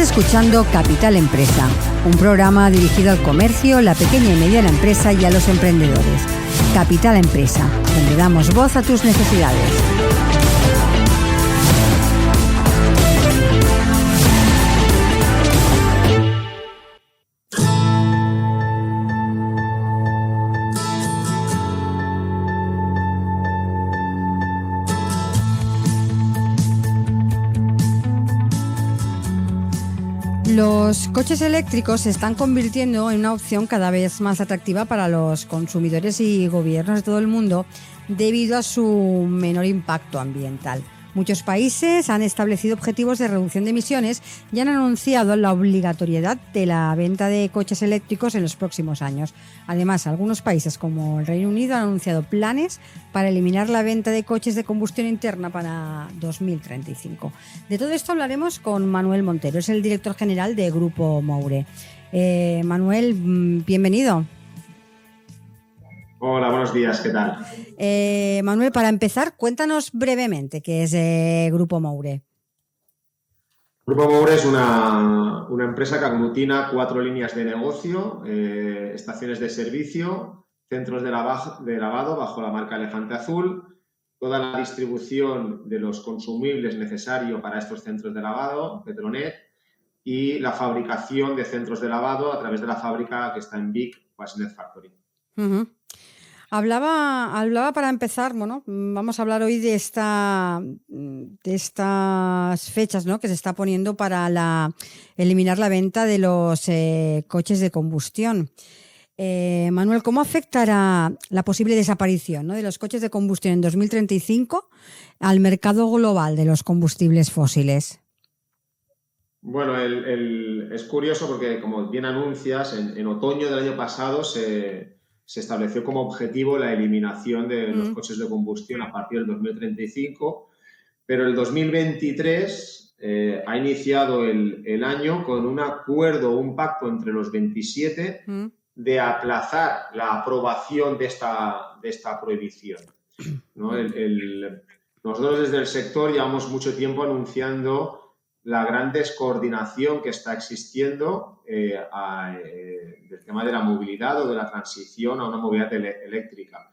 escuchando Capital Empresa, un programa dirigido al comercio, la pequeña y mediana empresa y a los emprendedores. Capital Empresa, donde damos voz a tus necesidades. Los coches eléctricos se están convirtiendo en una opción cada vez más atractiva para los consumidores y gobiernos de todo el mundo debido a su menor impacto ambiental. Muchos países han establecido objetivos de reducción de emisiones y han anunciado la obligatoriedad de la venta de coches eléctricos en los próximos años. Además, algunos países como el Reino Unido han anunciado planes para eliminar la venta de coches de combustión interna para 2035. De todo esto hablaremos con Manuel Montero, es el director general de Grupo Moure. Manuel, bienvenido. Hola, buenos días, ¿qué tal? Manuel, para empezar, cuéntanos brevemente qué es Grupo Moure. Grupo Moure es una empresa que aglutina 4 líneas de negocio, estaciones de servicio, centros de lavado bajo la marca Elefante Azul, toda la distribución de los consumibles necesarios para estos centros de lavado, Petronet, y la fabricación de centros de lavado a través de la fábrica que está en Vic, Wasnet Factory. Uh-huh. Hablaba para empezar, bueno, vamos a hablar hoy de estas fechas, ¿no?, que se está poniendo para eliminar la venta de los coches de combustión. Manuel, ¿cómo afectará la posible desaparición, ¿no?, de los coches de combustión en 2035 al mercado global de los combustibles fósiles? Bueno, es curioso porque, como bien anuncias, en otoño del año pasado se estableció como objetivo la eliminación de los coches de combustión a partir del 2035, pero el 2023 ha iniciado el año con un acuerdo, un pacto entre los 27 de aplazar la aprobación de esta prohibición, ¿no? Nosotros desde el sector llevamos mucho tiempo anunciando la gran descoordinación que está existiendo del tema de la movilidad o de la transición a una movilidad eléctrica.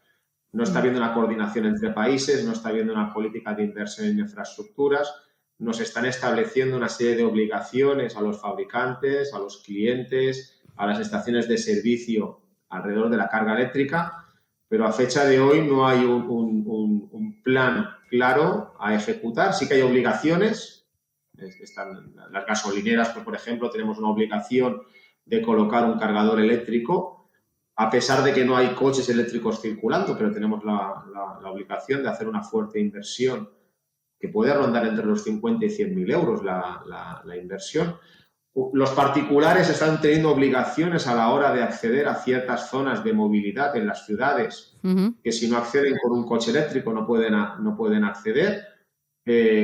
No está habiendo una coordinación entre países, no está habiendo una política de inversión en infraestructuras, nos están estableciendo una serie de obligaciones a los fabricantes, a los clientes, a las estaciones de servicio alrededor de la carga eléctrica, pero a fecha de hoy no hay un plan claro a ejecutar. Sí que hay obligaciones. Están las gasolineras, pues, por ejemplo, tenemos una obligación de colocar un cargador eléctrico, a pesar de que no hay coches eléctricos circulando, pero tenemos la obligación de hacer una fuerte inversión que puede rondar entre los 50 y 100.000 euros la inversión. Los particulares están teniendo obligaciones a la hora de acceder a ciertas zonas de movilidad en las ciudades, que si no acceden con un coche eléctrico no pueden acceder.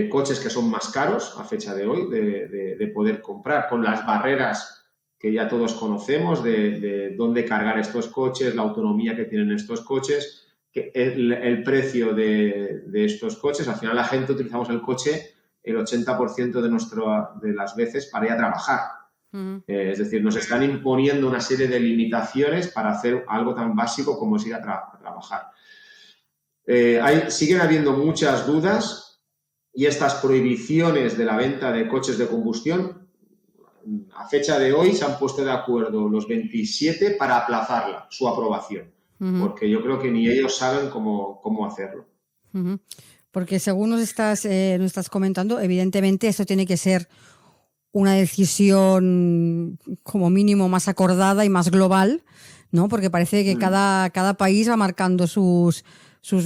Coches que son más caros a fecha de hoy de poder comprar, con las barreras que ya todos conocemos de dónde cargar estos coches, la autonomía que tienen estos coches, que el precio de estos coches. Al final la gente utilizamos el coche el 80% de las veces para ir a trabajar. Es decir, nos están imponiendo una serie de limitaciones para hacer algo tan básico como es ir a trabajar. Siguen habiendo muchas dudas. Y estas prohibiciones de la venta de coches de combustión, a fecha de hoy se han puesto de acuerdo los 27 para aplazarla, su aprobación, porque yo creo que ni ellos saben cómo hacerlo. Porque según nos estás comentando, evidentemente esto tiene que ser una decisión como mínimo más acordada y más global, ¿no? Porque parece que cada país va marcando sus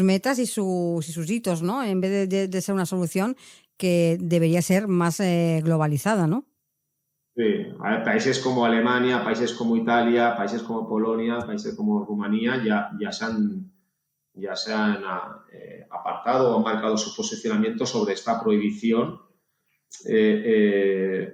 metas y sus hitos, ¿no? En vez de ser una solución que debería ser más globalizada, ¿no? Sí, hay países como Alemania, países como Italia, países como Polonia, países como Rumanía ya se han apartado o han marcado su posicionamiento sobre esta prohibición,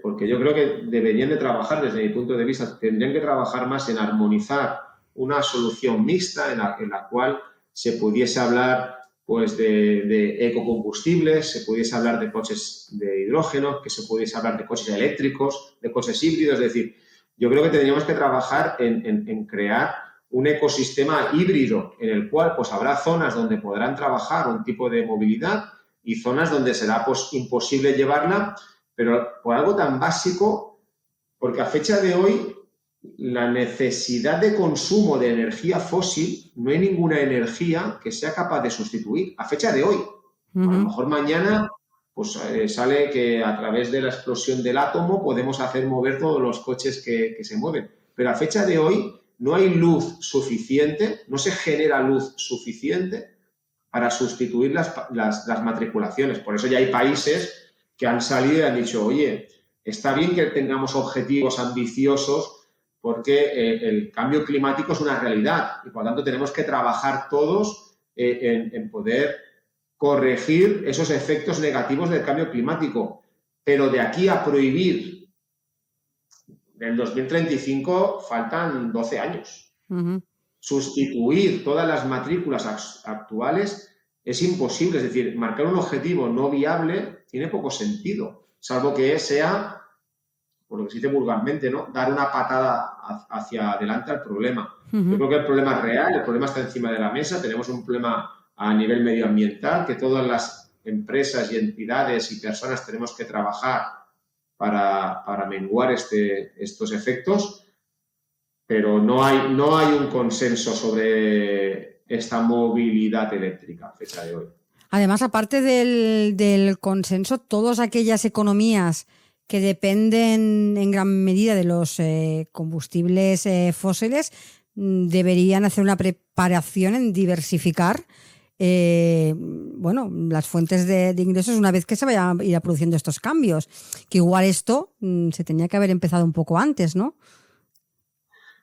porque yo creo que deberían de trabajar, desde mi punto de vista, tendrían que trabajar más en armonizar una solución mixta en la cual se pudiese hablar pues de ecocombustibles, se pudiese hablar de coches de hidrógeno, que se pudiese hablar de coches eléctricos, de coches híbridos. Es decir, yo creo que tendríamos que trabajar en crear un ecosistema híbrido en el cual pues habrá zonas donde podrán trabajar un tipo de movilidad y zonas donde será pues imposible llevarla, pero por algo tan básico, porque a fecha de hoy la necesidad de consumo de energía fósil, no hay ninguna energía que sea capaz de sustituir a fecha de hoy. A lo mejor mañana pues sale que a través de la explosión del átomo podemos hacer mover todos los coches que se mueven, pero a fecha de hoy no hay luz suficiente, no se genera luz suficiente para sustituir las matriculaciones. Por eso ya hay países que han salido y han dicho, oye, está bien que tengamos objetivos ambiciosos porque el cambio climático es una realidad y, por lo tanto, tenemos que trabajar todos en poder corregir esos efectos negativos del cambio climático. Pero de aquí a prohibir, del 2035 faltan 12 años. Sustituir todas las matrículas actuales es imposible. Es decir, marcar un objetivo no viable tiene poco sentido, salvo que sea, por lo que se dice vulgarmente, ¿no?, dar una patada hacia adelante al problema. Yo creo que el problema es real, el problema está encima de la mesa, tenemos un problema a nivel medioambiental que todas las empresas y entidades y personas tenemos que trabajar para menguar estos efectos, pero no hay un consenso sobre esta movilidad eléctrica a fecha de hoy. Además, aparte del consenso, todas aquellas economías que dependen en gran medida de los combustibles fósiles deberían hacer una preparación en diversificar las fuentes de ingresos una vez que se vayan a ir produciendo estos cambios. Que igual esto se tenía que haber empezado un poco antes, ¿no?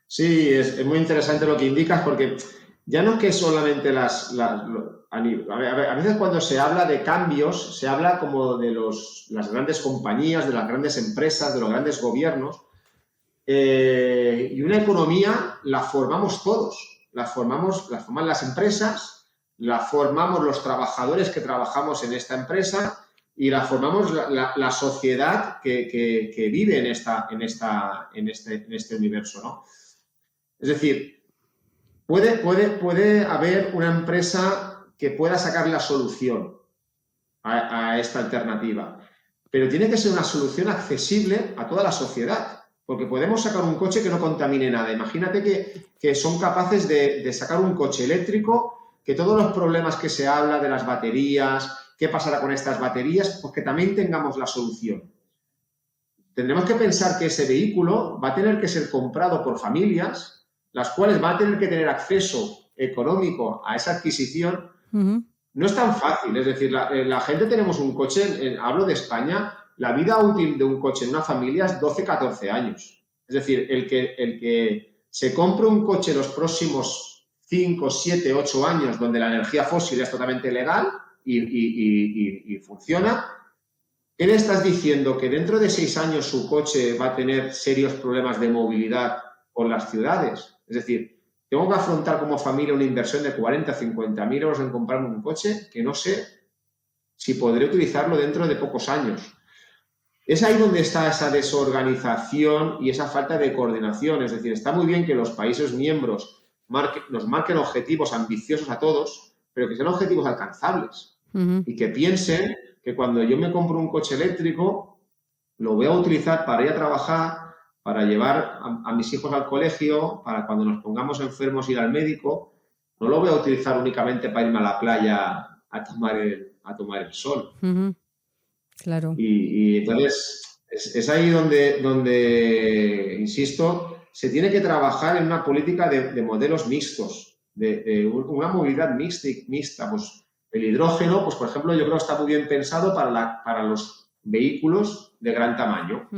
Sí, es muy interesante lo que indicas, porque ya no que solamente a veces cuando se habla de cambios, se habla como de las grandes compañías, de las grandes empresas, de los grandes gobiernos, y una economía la formamos todos, la forman las empresas, la formamos los trabajadores que trabajamos en esta empresa y la formamos la sociedad que vive en este universo, ¿no? Es decir, puede haber una empresa que pueda sacar la solución a esta alternativa, pero tiene que ser una solución accesible a toda la sociedad, porque podemos sacar un coche que no contamine nada. Imagínate que son capaces de sacar un coche eléctrico, que todos los problemas que se habla de las baterías, qué pasará con estas baterías, pues que también tengamos la solución. Tendremos que pensar que ese vehículo va a tener que ser comprado por familias, las cuales van a tener que tener acceso económico a esa adquisición. No es tan fácil. Es decir, la gente tenemos un coche, hablo de España, la vida útil de un coche en una familia es 12, 14 años. Es decir, el que se compre un coche los próximos 5, 7, 8 años, donde la energía fósil es totalmente legal y funciona, ¿qué le estás diciendo? Que dentro de 6 años su coche va a tener serios problemas de movilidad por las ciudades. Es decir, tengo que afrontar como familia una inversión de 40, 50 mil euros en comprarme un coche que no sé si podré utilizarlo dentro de pocos años. Es ahí donde está esa desorganización y esa falta de coordinación. Es decir, está muy bien que los países miembros nos marquen objetivos ambiciosos a todos, pero que sean objetivos alcanzables y que piensen que cuando yo me compro un coche eléctrico lo voy a utilizar para ir a trabajar, para llevar a mis hijos al colegio, para cuando nos pongamos enfermos ir al médico. No lo voy a utilizar únicamente para irme a la playa a tomar el sol. Claro. Y entonces es ahí donde, insisto, se tiene que trabajar en una política de modelos mixtos, de una movilidad mixta. Pues el hidrógeno, pues por ejemplo, yo creo que está muy bien pensado para los vehículos de gran tamaño.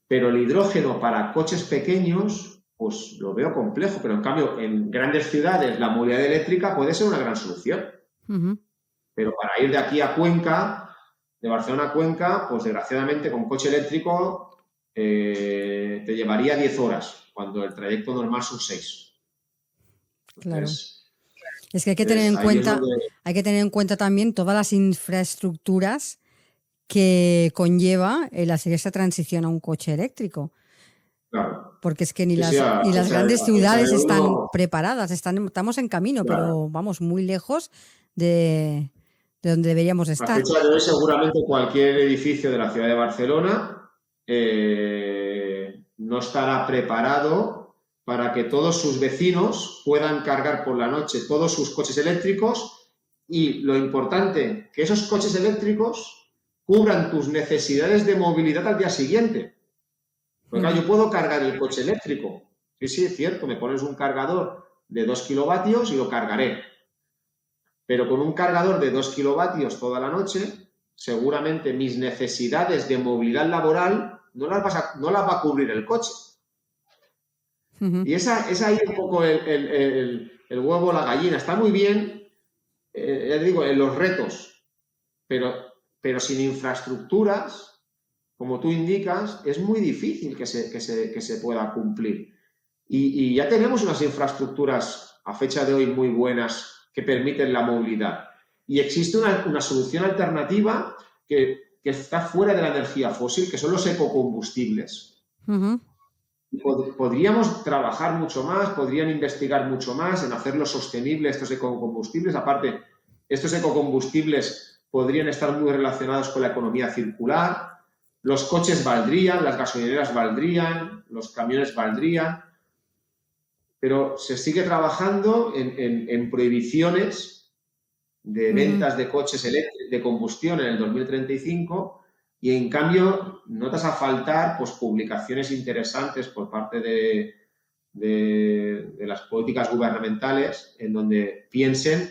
Pero el hidrógeno para coches pequeños, pues lo veo complejo. Pero en cambio, en grandes ciudades, la movilidad eléctrica puede ser una gran solución. Pero para ir de aquí a Cuenca, de Barcelona a Cuenca, pues desgraciadamente con coche eléctrico te llevaría 10 horas, cuando el trayecto normal son 6. Claro. Es que hay que tener Entonces, en ahí es cuenta, donde, hay que tener en cuenta también todas las infraestructuras que conlleva el hacer esa transición a un coche eléctrico. claro, Porque es que ni sí, sí, ni las grandes a fecha ciudades de hoy están no, preparadas, estamos en camino, claro. pero vamos muy lejos de, de donde deberíamos A estar. fecha de hoy, seguramente cualquier edificio de la ciudad de Barcelona no estará preparado para que todos sus vecinos puedan cargar por la noche todos sus coches eléctricos y lo importante, que esos coches eléctricos cubran tus necesidades de movilidad al día siguiente. Porque claro, Ujú, yo puedo cargar el coche eléctrico. Sí, sí, es cierto, me pones un cargador de 2 kilovatios y lo cargaré. Pero con un cargador de 2 kilovatios toda la noche, seguramente mis necesidades de movilidad laboral no las va a cubrir el coche. ujú, Y es ahí un poco el huevo o la gallina. Está muy bien, ya te digo, en los retos, pero, pero sin infraestructuras, como tú indicas, es muy difícil que se pueda cumplir. Y ya tenemos unas infraestructuras a fecha de hoy muy buenas que permiten la movilidad. Y existe una solución alternativa que está fuera de la energía fósil, que son los ecocombustibles. ujú. Podríamos trabajar mucho más, podrían investigar mucho más en hacerlos sostenibles estos ecocombustibles. Aparte, estos ecocombustibles podrían estar muy relacionados con la economía circular. Los coches valdrían, las gasolineras valdrían, los camiones valdrían, pero se sigue trabajando en prohibiciones de Ujú. ventas de coches de combustión en el 2035 y en cambio notas a faltar pues, publicaciones interesantes por parte de las políticas gubernamentales en donde piensen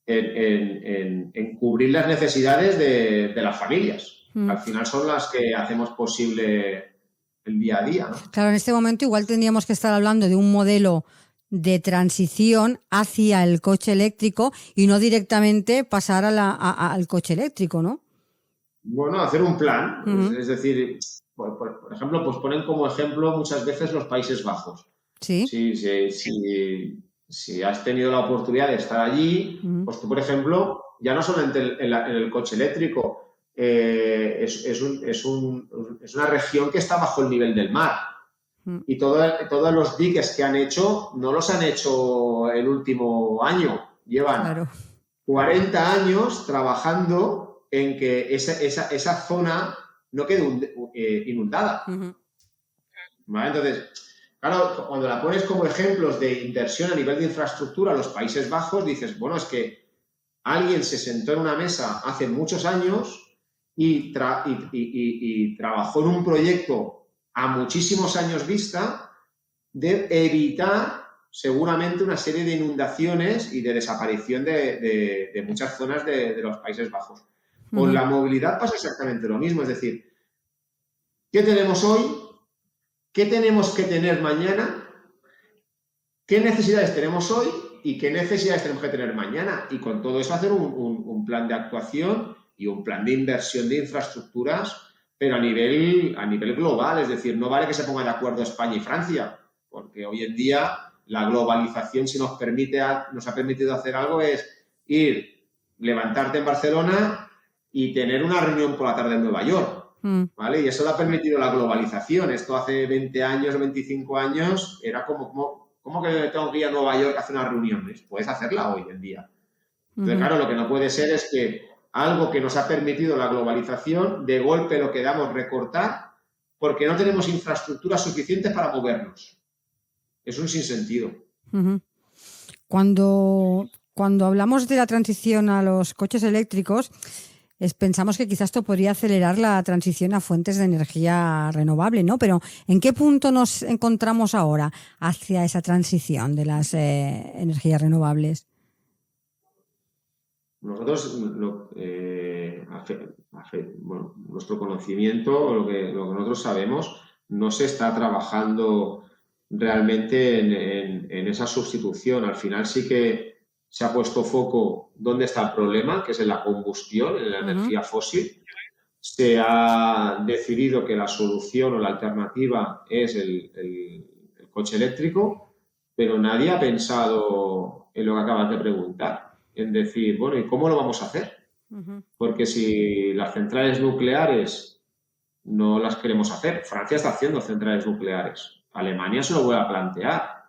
en cubrir las necesidades de las familias, que Mm. al final son las que hacemos posible el día a día, ¿no? Claro, en este momento igual tendríamos que estar hablando de un modelo de transición hacia el coche eléctrico y no directamente pasar al coche eléctrico, ¿no? Bueno, hacer un plan, Ujú. es decir, por ejemplo, pues ponen como ejemplo muchas veces los Países Bajos. Sí. Si has tenido la oportunidad de estar allí, Ujú. pues tú, por ejemplo, ya no solamente en el coche eléctrico, es una región que está bajo el nivel del mar. Mm. Y todos los diques que han hecho no los han hecho el último año. Llevan Claro. 40 años trabajando en que esa zona no quede inundada. Ujú. ¿Vale? Entonces, claro, cuando la pones como ejemplos de inversión a nivel de infraestructura, los Países Bajos, dices, bueno, es que alguien se sentó en una mesa hace muchos años y trabajó en un proyecto a muchísimos años vista de evitar seguramente una serie de inundaciones y de desaparición de muchas zonas de los Países Bajos. Con Ujú. la movilidad pasa exactamente lo mismo, es decir, ¿qué tenemos hoy? ¿Qué tenemos que tener mañana? ¿Qué necesidades tenemos hoy y qué necesidades tenemos que tener mañana? Y con todo eso hacer un plan de actuación y un plan de inversión de infraestructuras, pero a nivel global, es decir, no vale que se pongan de acuerdo España y Francia, porque hoy en día la globalización, si nos ha permitido hacer algo, es ir, levantarte en Barcelona y tener una reunión por la tarde en Nueva York. Mm. ¿Vale? Y eso lo ha permitido la globalización. Esto hace 20 años o 25 años era ¿cómo que tengo que ir a Nueva York a hacer unas reuniones? Puedes hacerla hoy en día. Entonces, Ujú. claro, lo que no puede ser es que algo que nos ha permitido la globalización, de golpe lo queramos recortar porque no tenemos infraestructuras suficientes para movernos. Es un sinsentido. Ujú. Cuando hablamos de la transición a los coches eléctricos, pensamos que quizás esto podría acelerar la transición a fuentes de energía renovable, ¿no? Pero ¿en qué punto nos encontramos ahora hacia esa transición de las energías renovables? Nosotros, bueno, nuestro conocimiento, lo que nosotros sabemos, no se está trabajando realmente en esa sustitución. Al final sí que se ha puesto foco dónde está el problema, que es en la combustión, en la Ujú. energía fósil. Se ha decidido que la solución o la alternativa es el coche eléctrico, pero nadie ha pensado en lo que acabas de preguntar, en decir, bueno, ¿y cómo lo vamos a hacer? Porque si las centrales nucleares no las queremos hacer, Francia está haciendo centrales nucleares, Alemania se lo vuelve a plantear.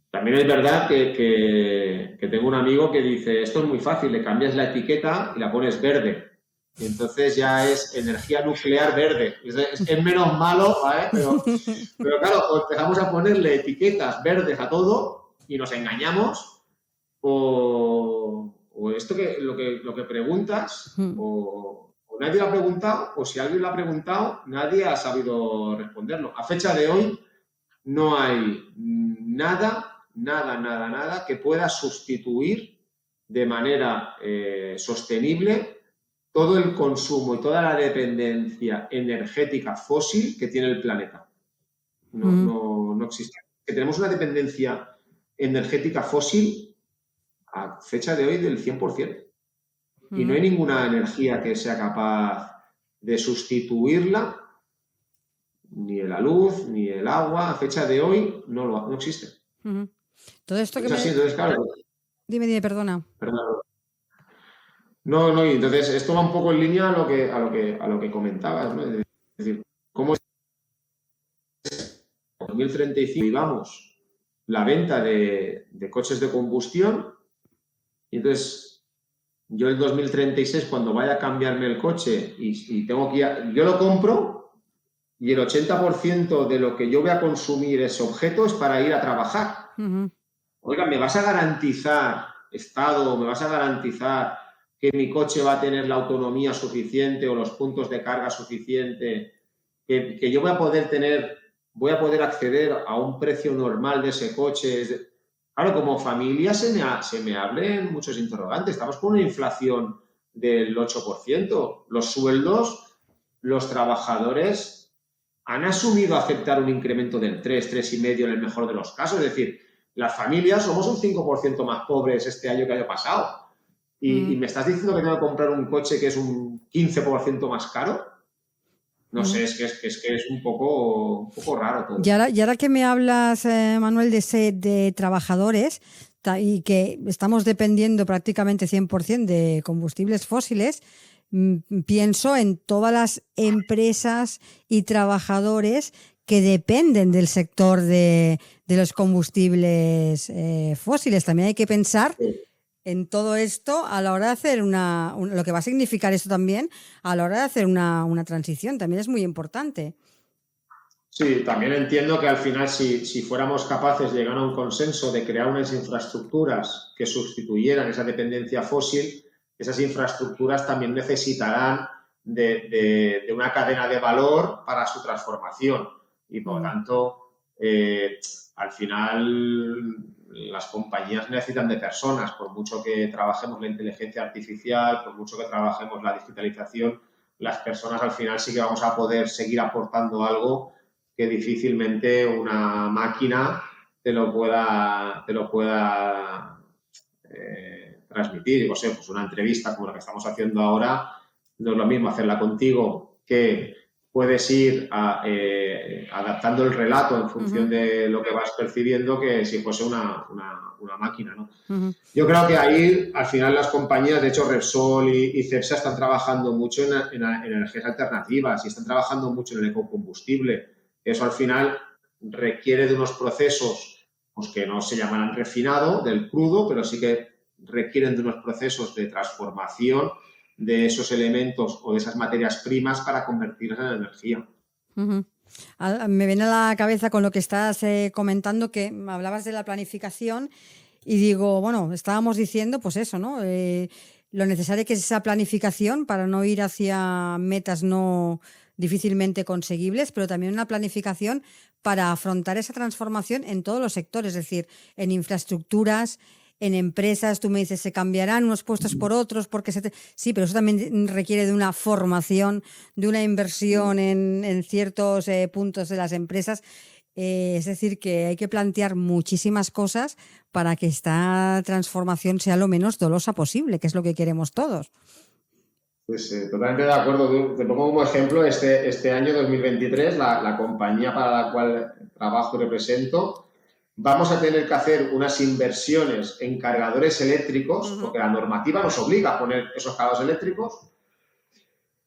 También es verdad que tengo un amigo que dice, esto es muy fácil, le cambias la etiqueta y la pones verde. Y entonces ya es energía nuclear verde. Es menos malo, ¿vale? Pero claro, empezamos a ponerle etiquetas verdes a todo y nos engañamos o esto lo que preguntas o nadie lo ha preguntado o si alguien lo ha preguntado nadie ha sabido responderlo. A fecha de hoy no hay nada que pueda sustituir de manera sostenible todo el consumo y toda la dependencia energética fósil que tiene el planeta. No existe. Que tenemos una dependencia energética fósil a fecha de hoy del 100%. Y no hay ninguna energía que sea capaz de sustituirla, ni la luz, ni el agua, a fecha de hoy no existe. Todo esto que entonces, claro, Dime, perdona. No, y entonces esto va un poco en línea a lo que comentabas, ¿no? Es decir, ¿cómo es 2035 vivamos la venta de coches de combustión? Y entonces, yo el 2036, cuando vaya a cambiarme el coche y tengo que ir yo lo compro y el 80% de lo que yo voy a consumir ese objeto es para ir a trabajar. Oiga, ¿me vas a garantizar, Estado, me vas a garantizar que mi coche va a tener la autonomía suficiente o los puntos de carga suficiente, que yo voy a poder acceder a un precio normal de ese coche? Claro, como familia se me abren muchos interrogantes. Estamos con una inflación del 8%. Los sueldos, los trabajadores han asumido aceptar un incremento del 3,5% en el mejor de los casos. Es decir, las familias somos un 5% más pobres este año que el año pasado. Y me estás diciendo que tengo que comprar un coche que es un 15% más caro. No sé, es que es un poco raro todo. Y ahora que me hablas, Manuel, de trabajadores y que estamos dependiendo prácticamente 100% de combustibles fósiles, pienso en todas las empresas y trabajadores que dependen del sector de los combustibles fósiles. También hay que pensar en todo esto a la hora de hacer lo que va a significar esto también a la hora de hacer una transición. También es muy importante. Sí, también entiendo que al final si fuéramos capaces de llegar a un consenso de crear unas infraestructuras que sustituyeran esa dependencia fósil, esas infraestructuras también necesitarán de una cadena de valor para su transformación y por lo tanto al final las compañías necesitan de personas, por mucho que trabajemos la inteligencia artificial, por mucho que trabajemos la digitalización, las personas al final sí que vamos a poder seguir aportando algo que difícilmente una máquina te lo pueda transmitir. No sé, pues una entrevista como la que estamos haciendo ahora, no es lo mismo hacerla contigo que puedes ir adaptando el relato en función de lo que vas percibiendo que si fuese una máquina, ¿no? Yo creo que ahí, al final, las compañías, de hecho, Repsol y Cepsa están trabajando mucho en energías alternativas y están trabajando mucho en el ecocombustible. Eso, al final, requiere de unos procesos pues, que no se llamarán refinado del crudo, pero sí que requieren de unos procesos de transformación de esos elementos o de esas materias primas para convertirlas en energía. Me viene a la cabeza con lo que estás comentando, que hablabas de la planificación y digo, bueno, estábamos diciendo pues eso, ¿no? Lo necesario que es esa planificación para no ir hacia metas no difícilmente conseguibles, pero también una planificación para afrontar esa transformación en todos los sectores, es decir, en infraestructuras, en empresas. Tú me dices, se cambiarán unos puestos por otros, porque sí, pero eso también requiere de una formación, de una inversión en ciertos puntos de las empresas. Es decir, que hay que plantear muchísimas cosas para que esta transformación sea lo menos dolosa posible, que es lo que queremos todos. Pues totalmente de acuerdo. Te pongo como ejemplo este año 2023, la compañía para la cual trabajo y represento vamos a tener que hacer unas inversiones en cargadores eléctricos, porque la normativa nos obliga a poner esos cargadores eléctricos,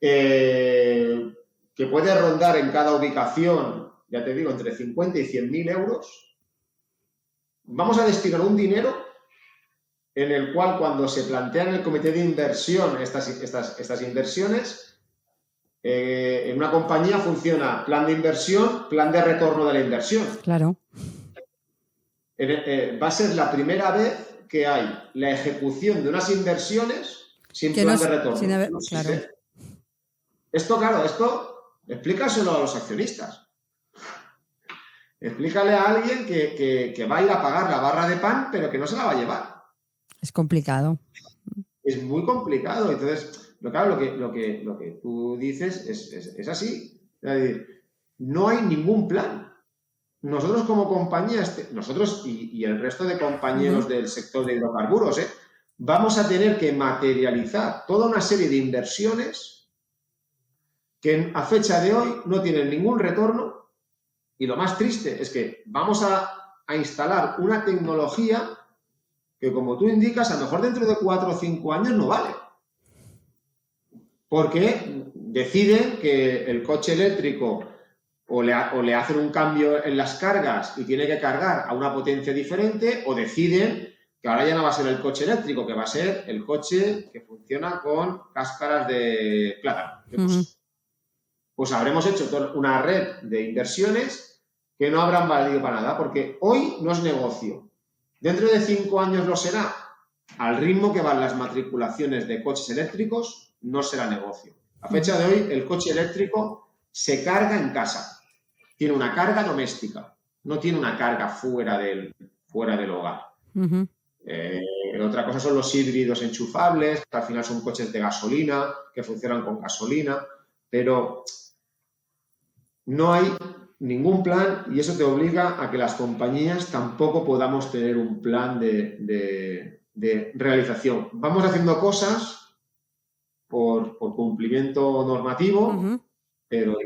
que puede rondar en cada ubicación, ya te digo, entre 50 y 100.000 euros. Vamos a destinar un dinero en el cual, cuando se plantean en el comité de inversión estas inversiones, en una compañía funciona plan de inversión, plan de retorno de la inversión. Claro. Va a ser la primera vez que hay la ejecución de unas inversiones sin plan de retorno. Claro. Esto explícaselo a los accionistas. Explícale a alguien que va a ir a pagar la barra de pan, pero que no se la va a llevar. Es complicado. Es muy complicado. Entonces, claro, lo que tú dices es así. Es decir, no hay ningún plan. Nosotros como compañía, nosotros y el resto de compañeros del sector de hidrocarburos, vamos a tener que materializar toda una serie de inversiones que a fecha de hoy no tienen ningún retorno, y lo más triste es que vamos a instalar una tecnología que, como tú indicas, a lo mejor dentro de 4 o 5 años no vale. Porque deciden que el coche eléctrico o le hacen un cambio en las cargas y tiene que cargar a una potencia diferente, o deciden que ahora ya no va a ser el coche eléctrico, que va a ser el coche que funciona con cáscaras de plátano. Pues habremos hecho una red de inversiones que no habrán valido para nada, porque hoy no es negocio. Dentro de 5 años lo será. Al ritmo que van las matriculaciones de coches eléctricos, no será negocio. A fecha de hoy, el coche eléctrico se carga en casa. Tiene una carga doméstica, no tiene una carga fuera del hogar. Otra cosa son los híbridos enchufables, que al final son coches de gasolina, que funcionan con gasolina, pero no hay ningún plan, y eso te obliga a que las compañías tampoco podamos tener un plan de realización. Vamos haciendo cosas por cumplimiento normativo, pero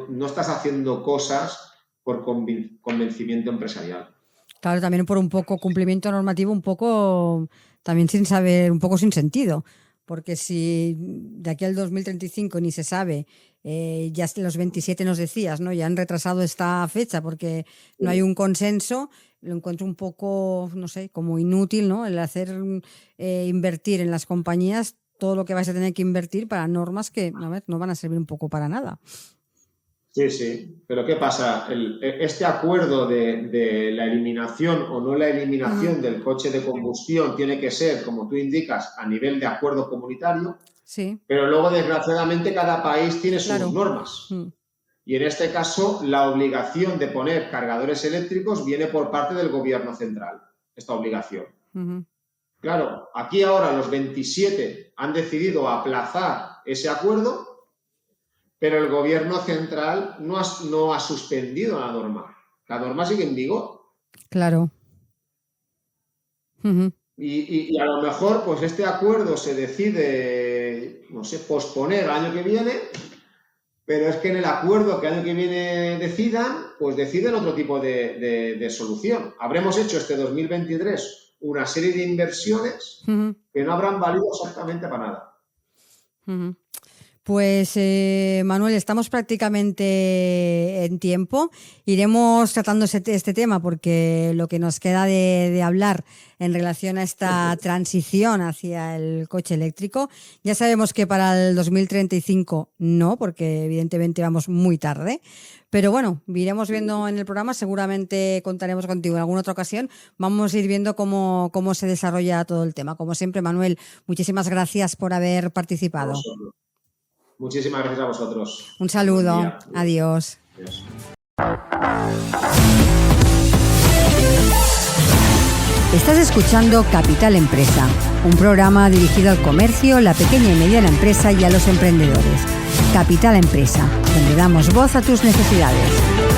no estás haciendo cosas por convencimiento empresarial. Claro, también por un poco cumplimiento normativo, un poco también sin saber, un poco sin sentido. Porque si de aquí al 2035 ni se sabe, ya los 27 nos decías, ¿no? Ya han retrasado esta fecha porque no hay un consenso, lo encuentro un poco, no sé, como inútil, ¿no? El hacer invertir en las compañías todo lo que vais a tener que invertir para normas que, a ver, no van a servir un poco para nada. Sí, pero ¿qué pasa? Este acuerdo de la eliminación o no la eliminación del coche de combustión tiene que ser, como tú indicas, a nivel de acuerdo comunitario, pero luego, desgraciadamente, cada país tiene sus normas. Y en este caso, la obligación de poner cargadores eléctricos viene por parte del gobierno central, esta obligación. Claro, aquí ahora los 27 han decidido aplazar ese acuerdo, pero el gobierno central no ha suspendido la norma. La norma sigue en vigor. Claro. Y a lo mejor, pues este acuerdo se decide, no sé, posponer el año que viene, pero es que en el acuerdo que el año que viene decidan, pues deciden otro tipo de solución. Habremos hecho este 2023 una serie de inversiones que no habrán valido exactamente para nada. Pues Manuel, estamos prácticamente en tiempo. Iremos tratando este tema porque lo que nos queda de hablar en relación a esta transición hacia el coche eléctrico, ya sabemos que para el 2035 no, porque evidentemente vamos muy tarde. Pero bueno, iremos viendo en el programa, seguramente contaremos contigo en alguna otra ocasión. Vamos a ir viendo cómo se desarrolla todo el tema. Como siempre, Manuel, muchísimas gracias por haber participado. Muchísimas gracias a vosotros. Un saludo. Adiós. Adiós. Estás escuchando Capital Empresa, un programa dirigido al comercio, la pequeña y mediana empresa y a los emprendedores. Capital Empresa, donde damos voz a tus necesidades.